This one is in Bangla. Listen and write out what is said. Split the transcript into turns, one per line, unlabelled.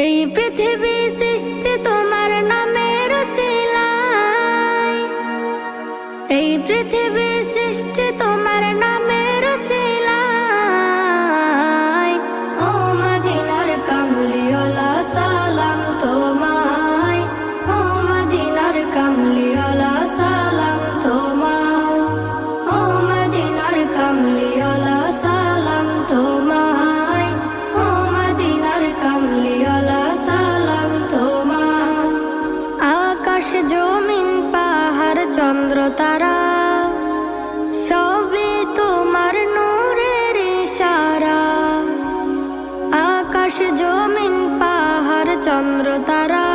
এই পৃথিবী সৃষ্টি তোমার নামের উসিলায়, এই পৃথিবী সৃষ্টি তোমার নামের উসিলায়। ও মদিনার কামলিওয়ালা সালাম তোমায়, ও মদিনার কামলিওয়ালা সালাম তোমায়, ও মদিনার কামলিওয়ালা সালাম তোমায়, ও মদিনার কামলিওয়ালা সালাম তোমায়। আকাশ জমিন পাহাড় চন্দ্র তারা সবই তোমার নূরের ইশারা। আকাশ জমিন পাহাড় চন্দ্র তারা